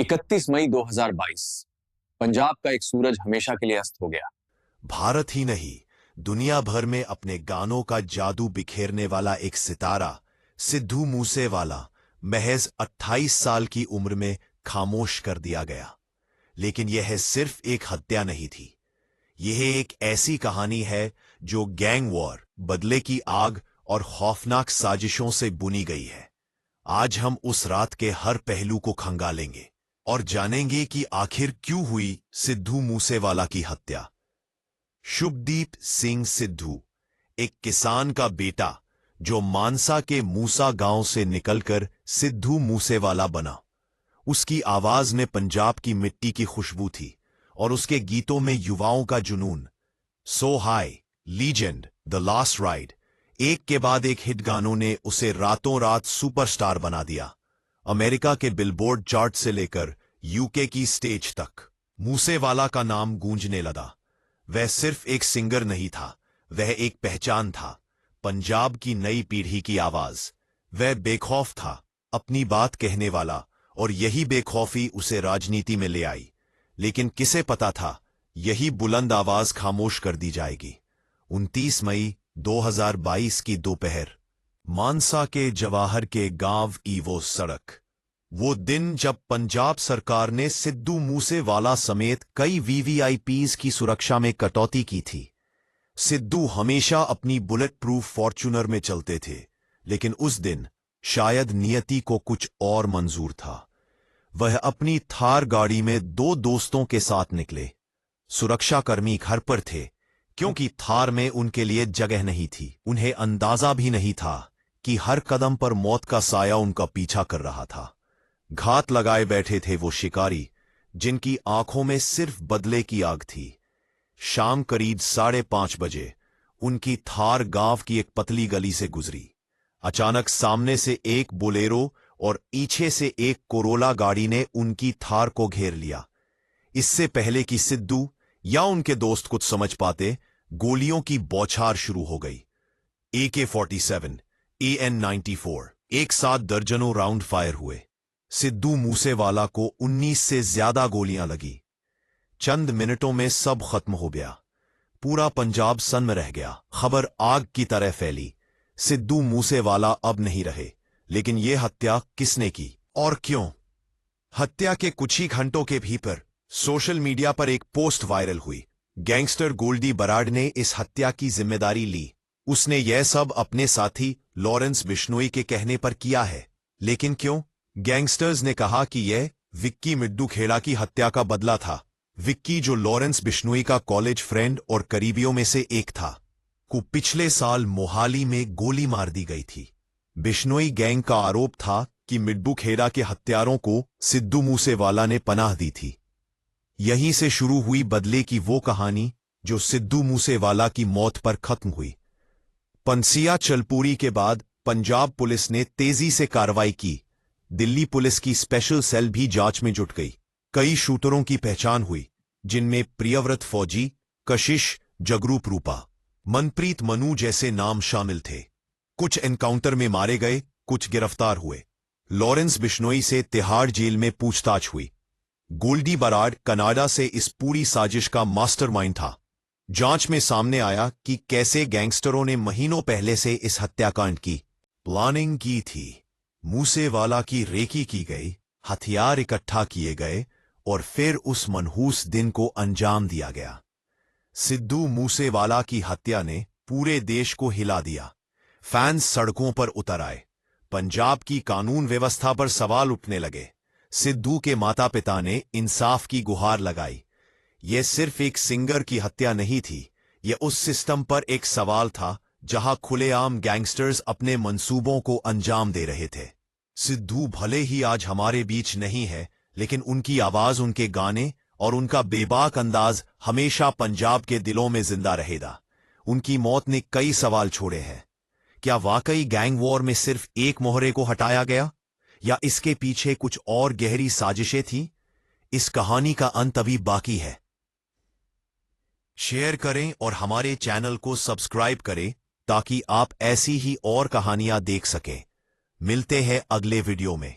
31 मई 2022 पंजाब का एक सूरज हमेशा के लिए अस्त हो गया। भारत ही नहीं, दुनिया भर में अपने गानों का जादू बिखेरने वाला एक सितारा सिद्धू मूसेवाला महज 28 साल की उम्र में खामोश कर दिया गया। लेकिन यह सिर्फ एक हत्या नहीं थी। यह एक ऐसी कहानी है जो गैंग वॉर, बदले की आग और खौफनाक साजिशों से बुनी गई है। आज हम उस रात के हर पहलू को खंगालेंगे और जानेंगे कि आखिर क्यों हुई सिद्धू मूसेवाला की हत्या। शुभदीप सिंह सिद्धू एक किसान का बेटा जो मानसा के मूसा गांव से निकलकर सिद्धू मूसेवाला बना। उसकी आवाज में पंजाब की मिट्टी की खुशबू थी और उसके गीतों में युवाओं का जुनून। So high, legend, the last ride, एक के बाद एक हिट गानों ने उसे रातों रात सुपरस्टार बना दिया। अमेरिका के बिलबोर्ड चार्ट से लेकर यूके की स्टेज तक मूसेवाला का नाम गूंजने लगा। वह सिर्फ एक सिंगर नहीं था, वह एक पहचान था, पंजाब की नई पीढ़ी की आवाज। वह बेखौफ था, अपनी बात कहने वाला, और यही बेखौफी उसे राजनीति में ले आई। लेकिन किसे पता था, यही बुलंद आवाज खामोश कर दी जाएगी। 29 मई 2022 की दोपहर, मानसा के जवाहर के गांव ईवो सड़क। वो दिन जब पंजाब सरकार ने सिद्धू मूसेवाला समेत कई वीवीआईपीज की सुरक्षा में कटौती की थी। सिद्धू हमेशा अपनी बुलेट प्रूफ फॉर्च्यूनर में चलते थे, लेकिन उस दिन शायद नियति को कुछ और मंजूर था। वह अपनी थार गाड़ी में 2 दोस्तों के साथ निकले। सुरक्षाकर्मी घर पर थे, क्योंकि थार में उनके लिए जगह नहीं थी। उन्हें अंदाजा भी नहीं था कि हर कदम पर मौत का साया उनका पीछा कर रहा था। घात लगाए बैठे थे वो शिकारी, जिनकी आंखों में सिर्फ बदले की आग थी। शाम करीब 5:30 बजे उनकी थार गांव की एक पतली गली से गुजरी। अचानक सामने से एक बोलेरो और पीछे से एक कोरोला गाड़ी ने उनकी थार को घेर लिया। इससे पहले कि सिद्धू या उनके दोस्त कुछ समझ पाते, गोलियों की बौछार शुरू हो गई। AK-47, AN-94, एक साथ दर्जनों राउंड फायर हुए। सिद्धू मूसेवाला को 19 से ज्यादा गोलियां लगी। चंद मिनटों में सब खत्म हो गया। पूरा पंजाब सन्न में रह गया। खबर आग की तरह फैली। सिद्धू मूसेवाला अब नहीं रहे, लेकिन यह हत्या किसने की और क्यों? हत्या के कुछ ही घंटों के भीतर सोशल मीडिया पर एक पोस्ट वायरल हुई। गैंगस्टर गोल्डी बराड़ ने इस हत्या की जिम्मेदारी ली। उसने यह सब अपने साथी लॉरेंस बिश्नोई के कहने पर किया है। लेकिन क्यों? गैंगस्टर्स ने कहा कि यह विक्की मिड्डू खेड़ा की हत्या का बदला था। विक्की, जो लॉरेंस बिश्नोई का कॉलेज फ्रेंड और करीबियों में से एक था, को पिछले साल मोहाली में गोली मार दी गई थी। बिश्नोई गैंग का आरोप था कि मिड्डू खेड़ा के हत्यारों को सिद्धू मूसेवाला ने पनाह दी थी। यहीं से शुरू हुई बदले की वो कहानी जो सिद्धू मूसेवाला की मौत पर खत्म हुई। पंसिया चलपूरी के बाद पंजाब पुलिस ने तेजी से कार्रवाई की। दिल्ली पुलिस की स्पेशल सेल भी जांच में जुट गई। कई शूटरों की पहचान हुई, जिनमें प्रियव्रत फौजी, कशिश, जगरूप रूपा, मनप्रीत मनु जैसे नाम शामिल थे। कुछ एनकाउंटर में मारे गए, कुछ गिरफ्तार हुए। लॉरेंस बिश्नोई से तिहाड़ जेल में पूछताछ हुई। गोल्डी बराड़ कनाडा से इस पूरी साजिश का मास्टरमाइंड था। जांच में सामने आया कि कैसे गैंगस्टरों ने महीनों पहले से इस हत्याकांड की प्लानिंग की थी। मूसेवाला की रेकी की गई, हथियार इकट्ठा किए गए और फिर उस मनहूस दिन को अंजाम दिया गया। सिद्धू मूसेवाला की हत्या ने पूरे देश को हिला दिया। फैंस सड़कों पर उतर आए। पंजाब की कानून व्यवस्था पर सवाल उठने लगे। सिद्धू के माता पिता ने इंसाफ की गुहार लगाई। यह सिर्फ एक सिंगर की हत्या नहीं थी, यह उस सिस्टम पर एक सवाल था जहां खुलेआम गैंगस्टर्स अपने मंसूबों को अंजाम दे रहे थे। सिद्धू भले ही आज हमारे बीच नहीं है, लेकिन उनकी आवाज, उनके गाने और उनका बेबाक अंदाज हमेशा पंजाब के दिलों में जिंदा रहेगा। उनकी मौत ने कई सवाल छोड़े हैं। क्या वाकई गैंग वॉर में सिर्फ एक मोहरे को हटाया गया, या इसके पीछे कुछ और गहरी साजिशें थीं? इस कहानी का अंत अभी बाकी है। शेयर करें और हमारे चैनल को सब्सक्राइब करें ताकि आप ऐसी ही और कहानियां देख सकें। मिलते हैं अगले वीडियो में।